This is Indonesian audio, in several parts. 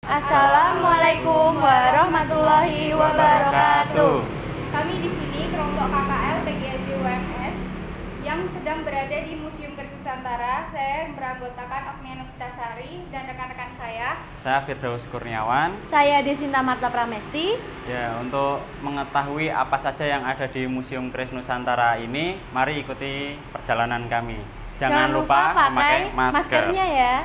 Assalamualaikum warahmatullahi wabarakatuh. Kami di sini kelompok KKL PGSD UMS yang sedang berada di Museum Keris Nusantara. Saya beranggotakan Agnia Novitasari dan rekan-rekan saya. Saya Firdaus Kurniawan. Saya Desinta Marta Pramesti. Ya, untuk mengetahui apa saja yang ada di Museum Keris Nusantara ini, mari ikuti perjalanan kami. Jangan lupa memakai maskernya ya.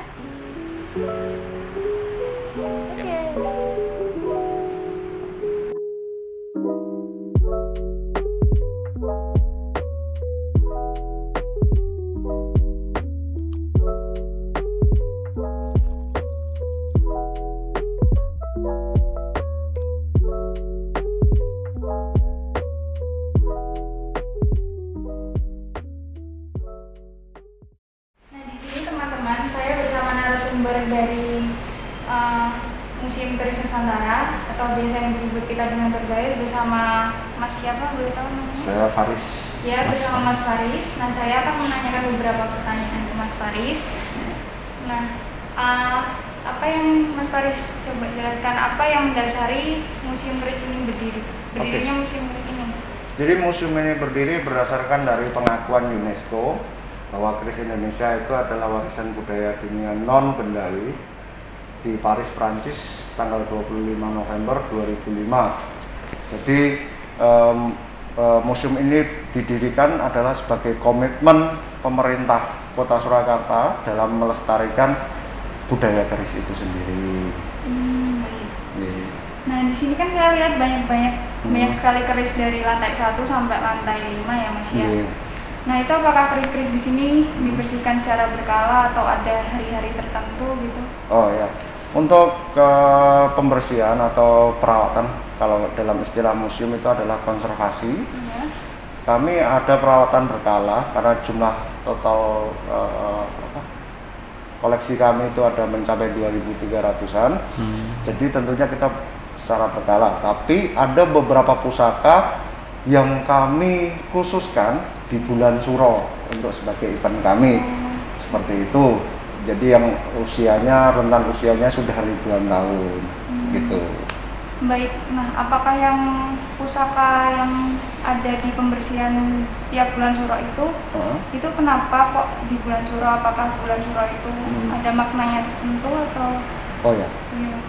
Dari Museum Keris Nusantara atau biasa yang disebut kita dengan terbaik bersama Mas siapa boleh tahu namanya? Saya Faris. Ya, bersama Mas Faris. Nah, saya akan menanyakan beberapa pertanyaan ke Mas Faris. Nah, apa yang Mas Faris coba jelaskan apa yang mendasari Museum Keris ini berdirinya Museum Keris ini? Jadi museum ini berdiri berdasarkan dari pengakuan UNESCO bahwa keris Indonesia itu adalah warisan budaya dunia non-bendahari di Paris, Prancis tanggal 25 November 2005. Jadi museum ini didirikan adalah sebagai komitmen pemerintah Kota Surakarta dalam melestarikan budaya keris itu sendiri. Nah, di sini kan saya lihat banyak sekali keris dari lantai 1 sampai lantai 5 ya, Mas ya. Nah, itu apakah keris-keris di sini dibersihkan secara berkala atau ada hari-hari tertentu gitu? Oh ya, untuk pembersihan atau perawatan, kalau dalam istilah museum itu adalah konservasi. Ya. Kami ada perawatan berkala karena jumlah total koleksi kami itu ada mencapai 2.300-an. Jadi tentunya kita secara berkala. Tapi ada beberapa pusaka yang kami khususkan di bulan Suro untuk sebagai event kami seperti itu. Jadi yang rentan usianya sudah ribuan tahun gitu. Baik, nah apakah yang pusaka yang ada di pembersihan setiap bulan Suro itu kenapa kok di bulan Suro? Apakah bulan Suro itu ada maknanya tertentu atau? Oh ya,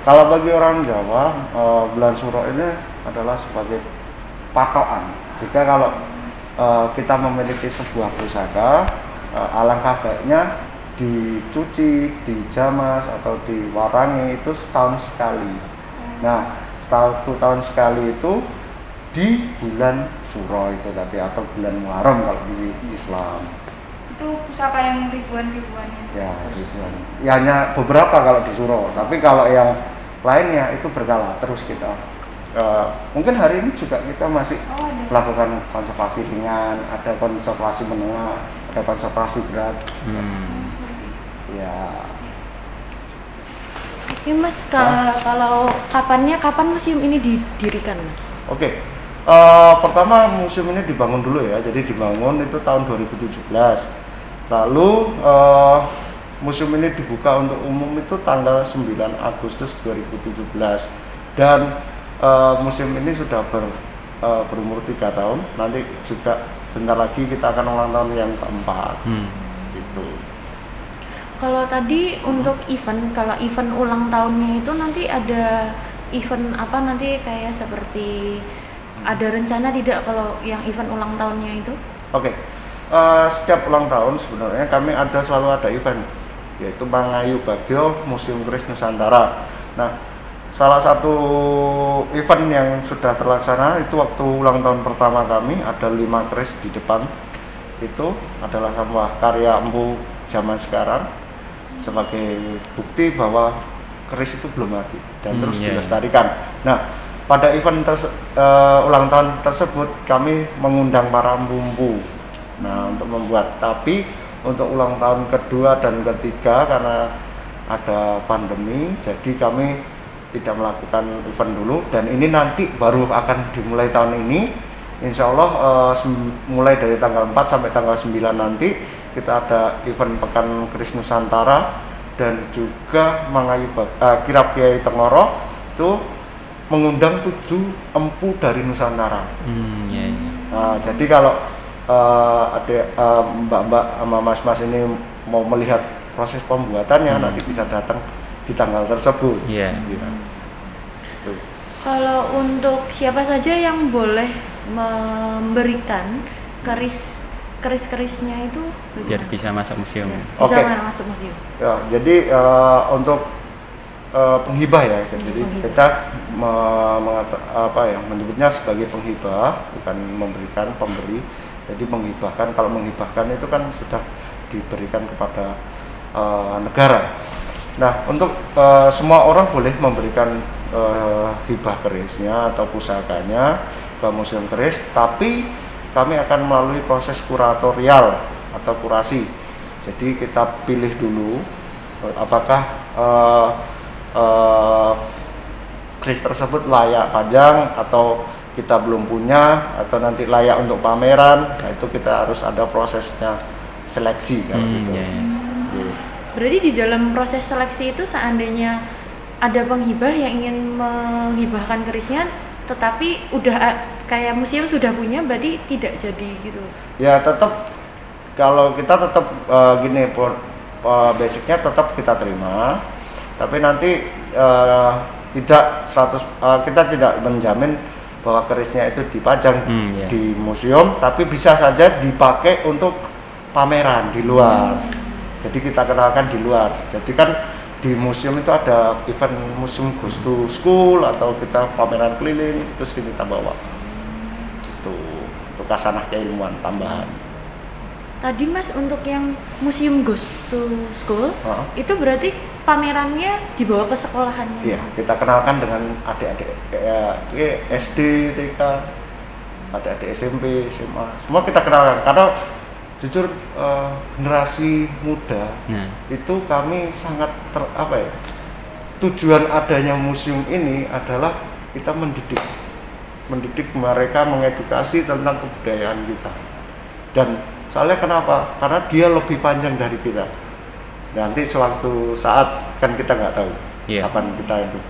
kalau bagi orang Jawa bulan Suro ini adalah sebagai patokan. Jika kalau kita memiliki sebuah pusaka, alangkah baiknya dicuci, dijamas atau diwarangi itu setahun sekali. Nah, satu tahun sekali itu di bulan Suro itu tadi atau bulan Muharram kalau di Islam. Itu pusaka yang ribuan-ribuan ya? Ribuan. Ya hanya beberapa kalau di Suro, tapi kalau yang lainnya itu berkala terus kita. Mungkin hari ini juga kita masih melakukan konservasi ringan, ada konservasi menengah, ada konservasi berat. Ya. Oke Mas, kalau kapan museum ini didirikan Mas? Oke. Pertama museum ini dibangun dulu ya, jadi dibangun itu tahun 2017. Lalu museum ini dibuka untuk umum itu tanggal 9 Agustus 2017 dan museum ini sudah berumur 3 tahun. Nanti juga bentar lagi kita akan ulang tahun yang keempat. Gitu. Kalau tadi untuk kalau event ulang tahunnya itu nanti ada event apa nanti kayak seperti ada rencana tidak kalau yang event ulang tahunnya itu? Oke. Setiap ulang tahun sebenarnya kami selalu ada event, yaitu Mangayu Bagyo Museum Keris Nusantara. Nah, salah satu event yang sudah terlaksana itu waktu ulang tahun pertama kami ada 5 keris di depan. Itu adalah sebuah karya empu zaman sekarang sebagai bukti bahwa keris itu belum mati dan terus dilestarikan. Nah, pada event ulang tahun tersebut kami mengundang para empu. Nah, untuk membuat, tapi untuk ulang tahun kedua dan ketiga karena ada pandemi, jadi kami tidak melakukan event dulu dan ini nanti baru akan dimulai tahun ini. Insya Allah mulai dari tanggal 4 sampai tanggal 9 nanti kita ada event Pekan Keris Nusantara dan juga kirab Kiai Tengoro itu mengundang 7 empu dari Nusantara. Iya. Nah, jadi kalau ada mbak-mbak sama mas-mas ini mau melihat proses pembuatannya, nanti bisa datang di tanggal tersebut. Iya. Gitu. Tuh. Kalau untuk siapa saja yang boleh memberikan keris-kerisnya itu Biar bagaimana? bisa masuk museum. Ya, bisa Oke. masuk museum. Ya, jadi untuk penghibah ya, jadi kita menyebutnya sebagai penghibah, bukan memberikan, pemberi. Jadi menghibahkan, kalau menghibahkan itu kan sudah diberikan kepada negara. Nah, untuk semua orang boleh memberikan hibah kerisnya atau pusakanya ke Museum Keris, tapi kami akan melalui proses kuratorial atau kurasi. Jadi kita pilih dulu apakah keris tersebut layak pajang atau kita belum punya, atau nanti layak untuk pameran. Nah, itu kita harus ada prosesnya seleksi kalau gitu. Iya. Gitu. Berarti di dalam proses seleksi itu seandainya ada penghibah yang ingin menghibahkan kerisnya, tetapi udah kayak museum sudah punya, berarti tidak jadi gitu. Ya tetap, kalau kita tetap gini, basicnya tetap kita terima, tapi nanti tidak 100 kita tidak menjamin bahwa kerisnya itu dipajang di museum, tapi bisa saja dipakai untuk pameran di luar. Jadi kita kenalkan di luar. Jadi kan di museum itu ada event museum goes to school atau kita pameran keliling, itu sering kita bawa. Itu untuk kasanah keilmuan tambahan. Tadi Mas, untuk yang museum goes to school, itu berarti pamerannya dibawa ke sekolahannya? Iya, kita kenalkan dengan adik-adik SD, TK, adik-adik SMP, SMA, semua kita kenalkan. Karena jujur generasi muda itu kami sangat tujuan adanya museum ini adalah kita mendidik mereka, mengedukasi tentang kebudayaan kita. Dan soalnya kenapa? Karena dia lebih panjang dari kita. Nanti suatu saat kan kita nggak tahu kapan kita hidup.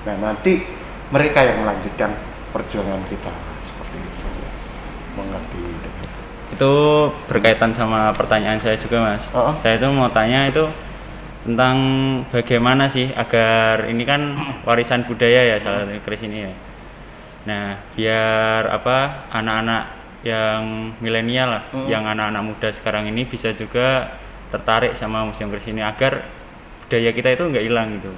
Nah, nanti mereka yang melanjutkan perjuangan kita seperti itu. Mengerti. Itu berkaitan sama pertanyaan saya juga, Mas. Saya itu mau tanya itu tentang bagaimana sih agar ini kan warisan budaya ya, salah satu keris ini ya. Nah, biar anak-anak yang milenial lah, yang anak-anak muda sekarang ini bisa juga tertarik sama museum keris ini agar budaya kita itu nggak hilang gitu.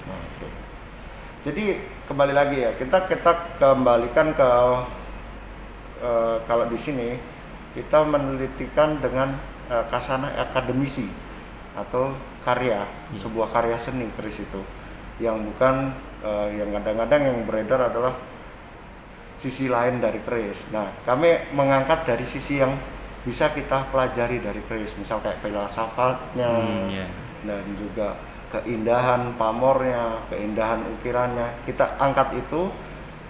Jadi kembali lagi ya, kita kembalikan ke kalau di sini kita menelitikan dengan kasanah akademisi atau karya, sebuah karya seni keris itu, yang bukan yang kadang-kadang yang beredar adalah sisi lain dari keris. Nah, kami mengangkat dari sisi yang bisa kita pelajari dari keris, misal kayak filsafatnya, dan juga keindahan pamornya, keindahan ukirannya, kita angkat itu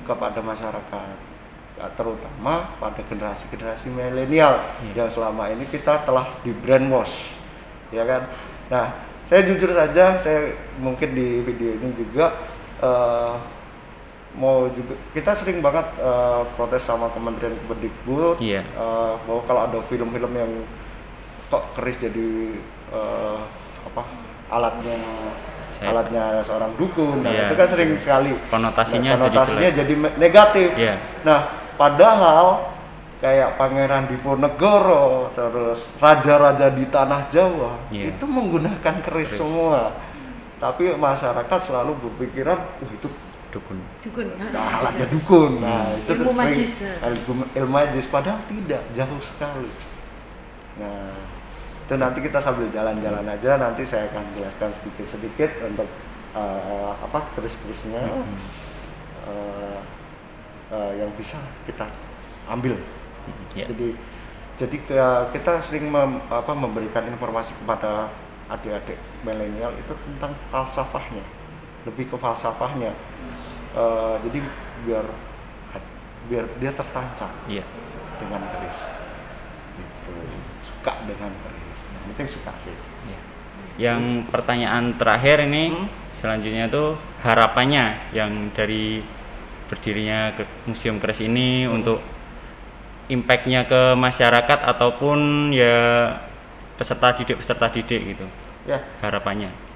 kepada masyarakat, terutama pada generasi-generasi milenial yang selama ini kita telah di brainwash, ya kan. Nah, saya jujur saja, saya mungkin di video ini juga kita sering banget protes sama Kementerian Kemendikbud bahwa kalau ada film-film yang kok keris jadi alatnya seorang dukun, nah itu kan sering sekali konotasinya jadi negatif. Nah, padahal kayak Pangeran Diponegoro, terus raja-raja di tanah Jawa itu menggunakan keris semua, tapi masyarakat selalu berpikiran itu dukun. Nah, alatnya dukun. Nah, itu ilmu magis. Ilmu magis, padahal tidak, jauh sekali. Nah, itu nanti kita sambil jalan-jalan aja, nanti saya akan jelaskan sedikit-sedikit untuk keris-kerisnya yang bisa kita ambil. Jadi kita sering memberikan informasi kepada adik-adik milenial itu tentang falsafahnya, lebih ke falsafahnya. Jadi biar dia tertancap dengan keris, gitu. Suka dengan keris, yang penting suka sih. yang pertanyaan terakhir ini selanjutnya tuh harapannya yang dari berdirinya ke Museum Keris ini untuk impactnya ke masyarakat ataupun ya peserta didik gitu Ya,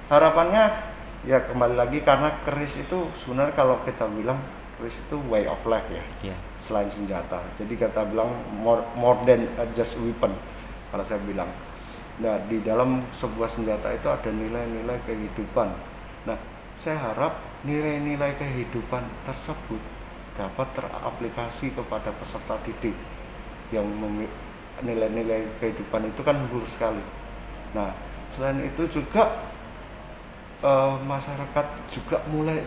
harapannya ya kembali lagi karena keris itu sebenarnya kalau kita bilang keris itu way of life ya, selain senjata. Jadi kita bilang more than just weapon kalau saya bilang. Nah, di dalam sebuah senjata itu ada nilai-nilai kehidupan. Nah, saya harap nilai-nilai kehidupan tersebut dapat teraplikasi kepada peserta didik yang nilai-nilai kehidupan itu kan luhur sekali. Nah, selain itu juga masyarakat juga mulai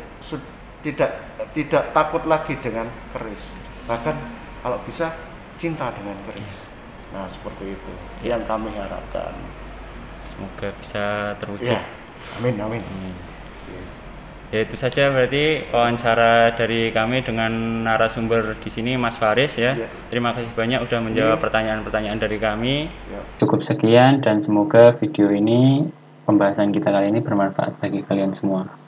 tidak takut lagi dengan keris, bahkan kalau bisa cinta dengan keris. Nah, seperti itu yang kami harapkan. Semoga bisa terwujud. Ya, amin. Ya, itu saja berarti wawancara dari kami dengan narasumber di sini Mas Faris ya. Terima kasih banyak udah menjawab pertanyaan-pertanyaan dari kami. Cukup sekian dan semoga video ini, pembahasan kita kali ini bermanfaat bagi kalian semua.